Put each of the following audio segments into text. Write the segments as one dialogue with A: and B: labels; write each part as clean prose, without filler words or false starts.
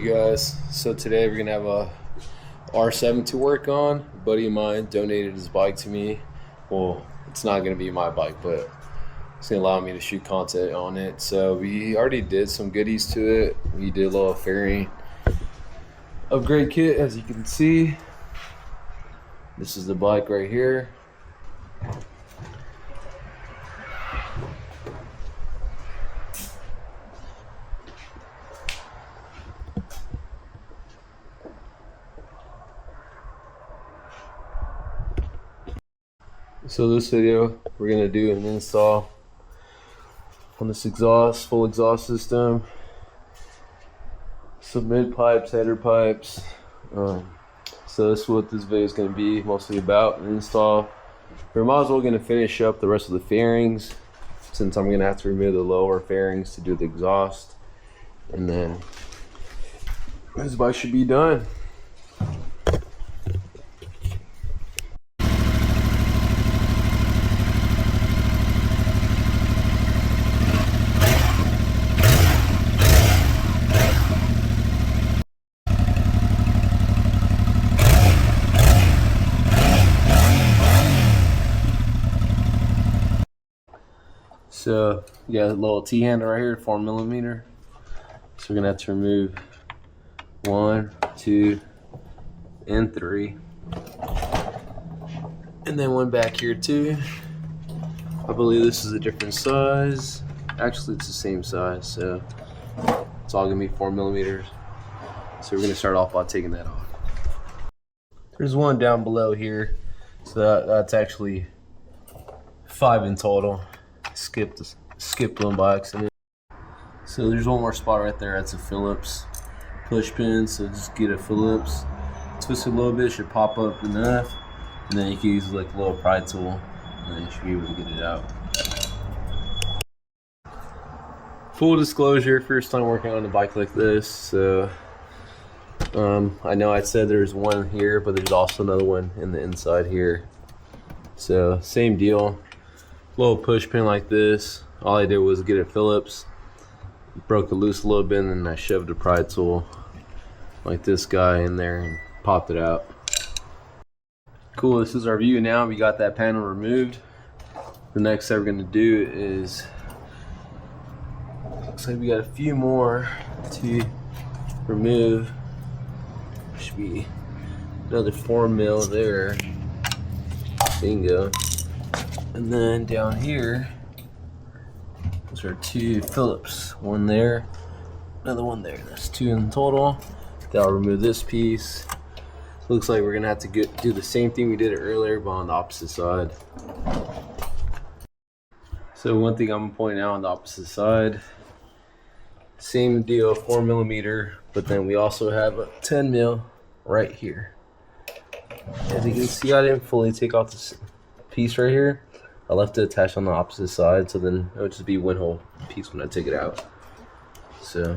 A: Alrighty guys, so today we're gonna have a R7 to work on. A buddy of mine donated his bike to me. Well, it's not gonna be my bike, but it's gonna allow me to shoot content on it. So we already did some goodies to it. We did a little fairing upgrade kit, as you can see. This is the bike right here. So this video, we're gonna do an install on this full exhaust system, some mid pipes, header pipes. So this is what this video is gonna be mostly about, an install. We might as well gonna finish up the rest of the fairings, since I'm gonna have to remove the lower fairings to do the exhaust, and then this bike should be done. So we got a little T-handle right here, 4mm. So we're gonna have to remove 1, 2, and 3, and then one back here too. I believe this is a different size. Actually, it's the same size, so it's all gonna be 4mm. So we're gonna start off by taking that off. There's one down below here, so that's actually 5 in total. Skipped one by accident. So there's one more spot right there. That's a Phillips push pin. So just get a Phillips, twist it a little bit, should pop up enough, and then you can use like a little pry tool, and then you should be able to get it out. Full disclosure, first time working on a bike like this. So I know I said there's one here, but there's also another one in the inside here. So same deal. Little push pin like this. All I did was get a Phillips, broke it loose a little bit, and then I shoved a pry tool like this guy in there and popped it out. Cool, this is our view now. We got that panel removed. The next step we're gonna do is, looks like we got a few more to remove. Should be another 4mm there. Bingo. And then down here, those are 2 Phillips. One there, another one there. That's 2 in total. That'll remove this piece. Looks like we're gonna have to do the same thing we did earlier, but on the opposite side. So one thing I'm gonna point out on the opposite side, same deal, 4mm, but then we also have a 10mm right here. As you can see, I didn't fully take off this piece right here. I left it attached on the opposite side, so then it would just be one whole piece when I take it out. So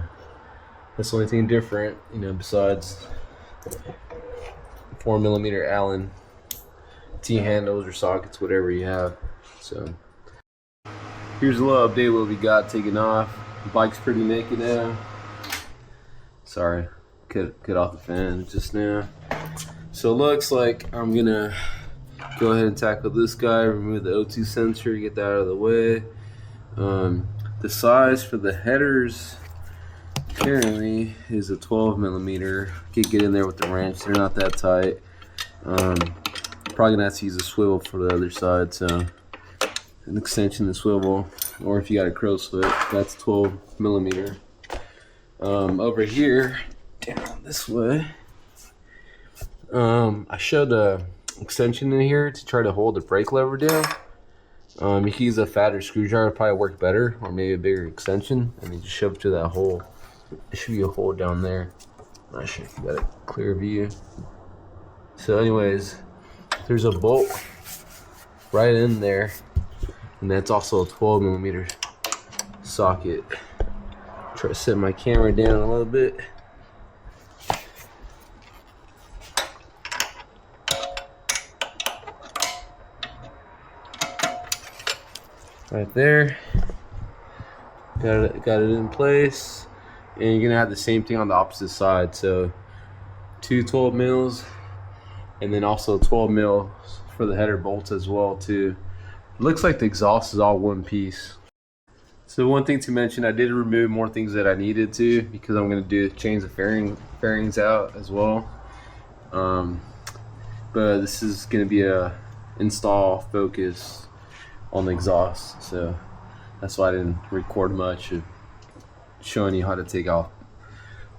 A: that's the only thing different, you know, besides 4mm Allen T-handles or sockets, whatever you have. So here's a little update what we got taken off. The bike's pretty naked now. Sorry, cut off the fan just now. So it looks like I'm gonna go ahead and tackle this guy, remove the O2 sensor, get that out of the way. The size for the headers apparently is a 12mm. Get in there with the wrench, they're not that tight. Probably gonna have to use a swivel for the other side, so an extension and swivel, or if you got a crow's foot, that's 12mm. Over here, down this way, I showed a extension in here to try to hold the brake lever down. You can use a fatter screwdriver, probably work better, or maybe a bigger extension, and you just shove it to that hole. There should be a hole down there. I'm not sure if you got a clear view. So anyways, there's a bolt right in there, and that's also a 12mm socket. Try to set my camera down a little bit. Right there, got it in place. and you're gonna have the same thing on the opposite side. So two 12 mils, and then also 12 mil for the header bolts as well too. It looks like the exhaust is all one piece. So one thing to mention, I did remove more things that I needed to, because I'm going to change the fairings out as well. But this is going to be a install focus on the exhaust, so that's why I didn't record much of showing you how to take off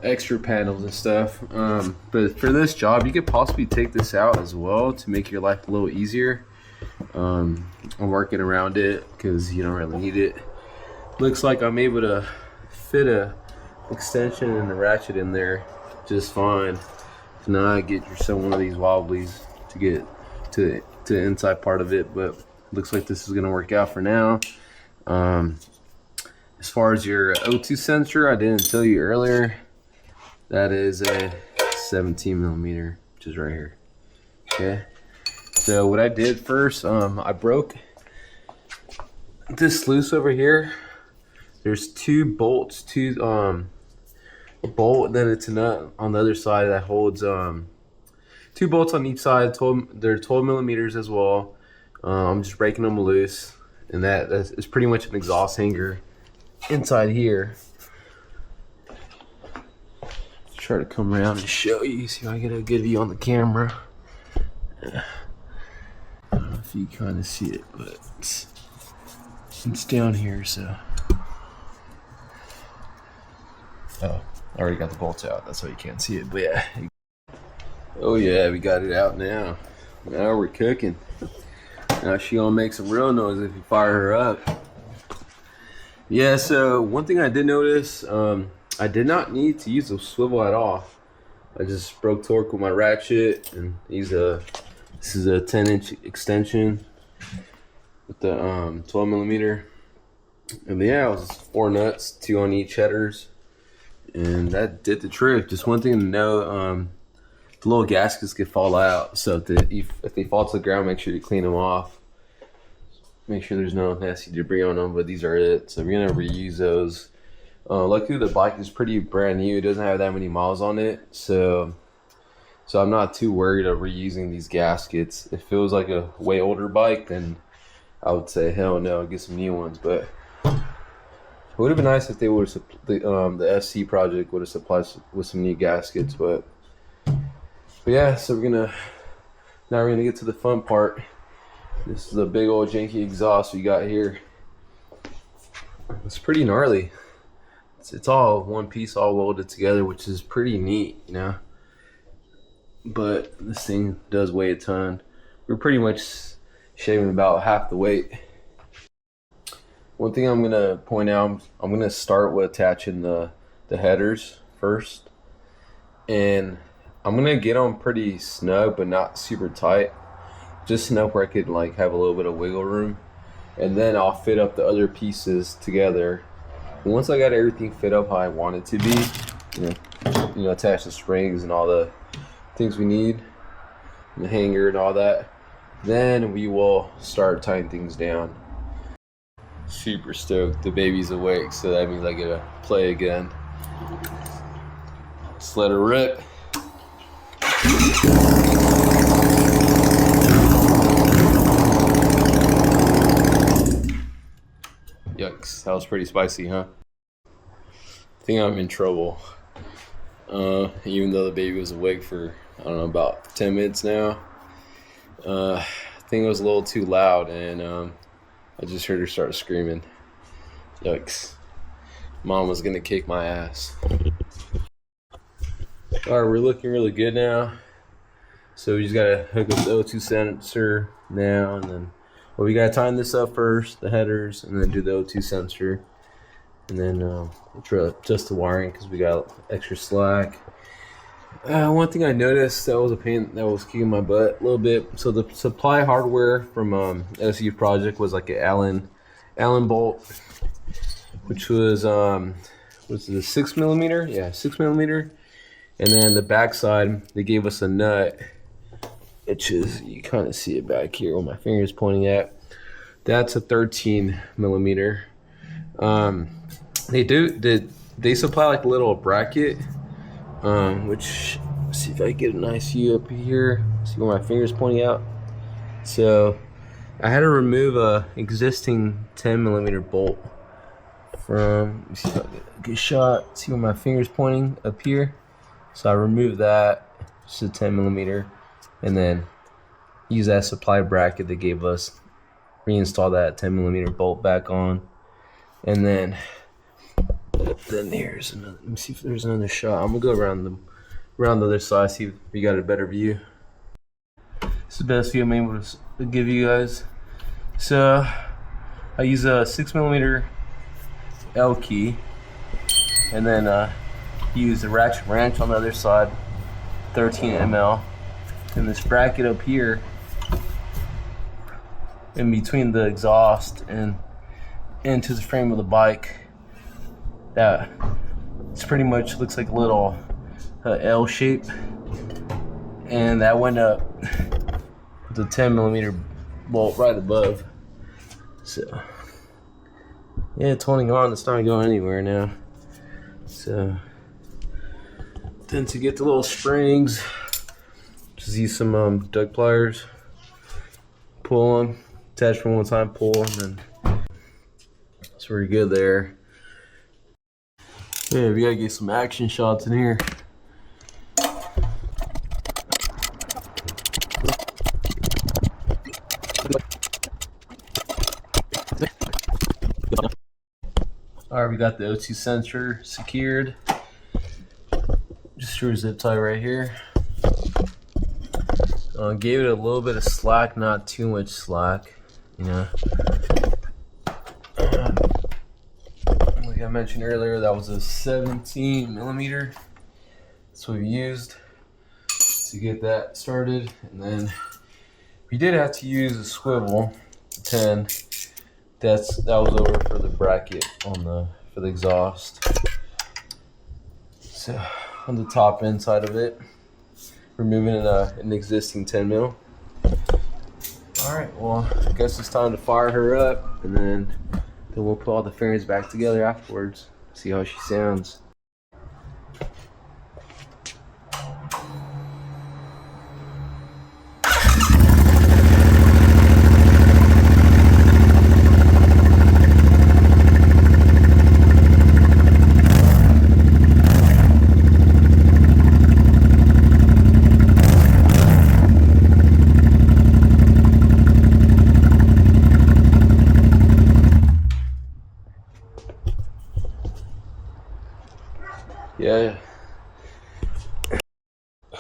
A: extra panels and stuff. But for this job, you could possibly take this out as well to make your life a little easier. I'm working around it because you don't really need it. Looks like I'm able to fit a extension and a ratchet in there just fine. So now I get yourself one of these wobblies to get to the inside part of it, but looks like this is gonna work out for now. As far as your O2 sensor, I didn't tell you earlier, that is a 17 millimeter, which is right here. Okay. So what I did first, I broke this sluice over here. There's two bolts, a bolt, and then it's a nut on the other side that holds two bolts on each side. They're 12 millimeters as well. I'm just breaking them loose, and that's pretty much an exhaust hanger inside here. Let's try to come around and show you, see if I get a good view on the camera. I don't know if you kind of see it, but it's down here, so. Oh, I already got the bolts out, that's why you can't see it, but yeah. Oh yeah, we got it out now. Now we're cooking. Now she gonna make some real noise if you fire her up. Yeah, so one thing I did notice, I did not need to use the swivel at all. I just broke torque with my ratchet and this is a 10-inch extension with the 12 millimeter. And yeah, it was 4 nuts, 2 on each headers. And that did the trick. Just one thing to know, the little gaskets could fall out. So if they fall to the ground, make sure you clean them off. Make sure there's no nasty debris on them, but these are it. So we're gonna reuse those. Luckily the bike is pretty brand new. It doesn't have that many miles on it. So I'm not too worried of reusing these gaskets. If it was like a way older bike, then I would say hell no, get some new ones. But it would have been nice if they would have the SC-Project would have supplied with some new gaskets, but yeah. So now we're gonna get to the fun part. This is a big old janky exhaust we got here. It's pretty gnarly. It's all one piece, all welded together, which is pretty neat, you know. But this thing does weigh a ton. We're pretty much shaving about half the weight. One thing I'm gonna point out, I'm gonna start with attaching the headers first, and I'm gonna get them pretty snug but not super tight, just enough where I could like have a little bit of wiggle room, and then I'll fit up the other pieces together. And once I got everything fit up how I want it to be, you know, attach the springs and all the things we need, and the hanger and all that, then we will start tying things down. Super stoked. The baby's awake, so that means I get to play again. Just let her rip. Yucks, that was pretty spicy, huh? I think I'm in trouble. Even though the baby was awake for, I don't know, about 10 minutes now. I think it was a little too loud, and I just heard her start screaming. Yikes. Mom was gonna kick my ass. Alright, we're looking really good now. So we just gotta hook up the O2 sensor now, and then, well, we gotta tighten this up first, the headers, and then do the O2 sensor. And then just the wiring, because we got extra slack. One thing I noticed that was a pain, that was kicking my butt a little bit. So the supply hardware from SC-Project was like an Allen bolt, which was it, 6 millimeter? Yeah, 6 millimeter. And then the backside, they gave us a nut, which is, you kind of see it back here where my finger is pointing at. That's a 13 millimeter. they supply like a little bracket, which, let's see if I get a nice view up here. See where my finger's pointing out. So I had to remove a existing 10mm bolt from, let me see if I get a good shot. See where my finger's pointing up here. So I removed that, just a 10mm, and then use that supply bracket they gave us, reinstall that 10mm bolt back on, and then here's another. Let me see if there's another shot. I'm gonna go around the other side, see if we got a better view. This is the best view I'm able to give you guys. So I use a 6mm L key, and then use the ratchet wrench on the other side, 13 ml, and this bracket up here in between the exhaust and into the frame of the bike. That it's pretty much looks like a little L shape, and that went up with the 10mm bolt right above. So yeah, it's holding on. It's not going anywhere now. So then to get the little springs, just use some duck pliers, pull them, attach from one side, pull, and then it's pretty good there. Yeah, we gotta get some action shots in here. Alright, we got the O2 sensor secured. Just threw a zip tie right here. Gave it a little bit of slack, not too much slack, you know. Like I mentioned earlier, that was a 17mm. That's what we used to get that started, and then we did have to use a swivel 10. That was over for the bracket for the exhaust. So on the top end side of it, removing an existing 10mm. All right, well, I guess it's time to fire her up, and then we'll put all the fairings back together afterwards. See how she sounds. Yeah.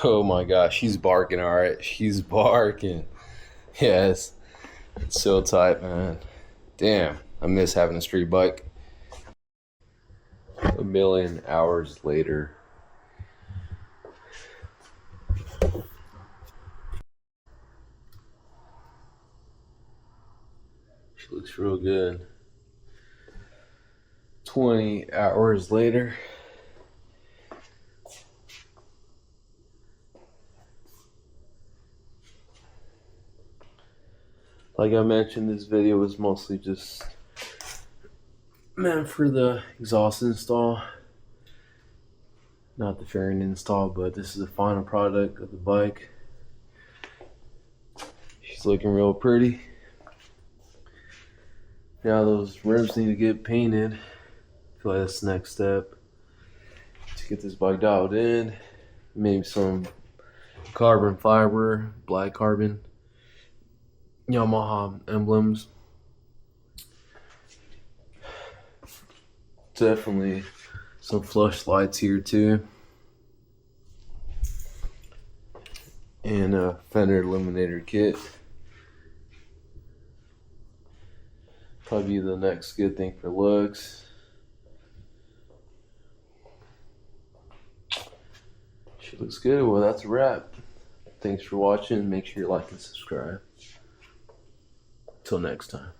A: Oh my gosh, she's barking. All right, she's barking. Yes, it's so tight, man. Damn, I miss having a street bike. A million hours later. She looks real good. 20 hours later. Like I mentioned, this video was mostly just meant for the exhaust install, not the fairing install, but this is the final product of the bike. She's looking real pretty. Now those rims need to get painted. I feel like that's the next step to get this bike dialed in. Maybe some carbon fiber, black carbon, Yamaha emblems. Definitely some flush lights here too, and a fender illuminator kit. Probably the next good thing for looks. She looks good. Well, that's a wrap. Thanks for watching. Make sure you like and subscribe. Till next time.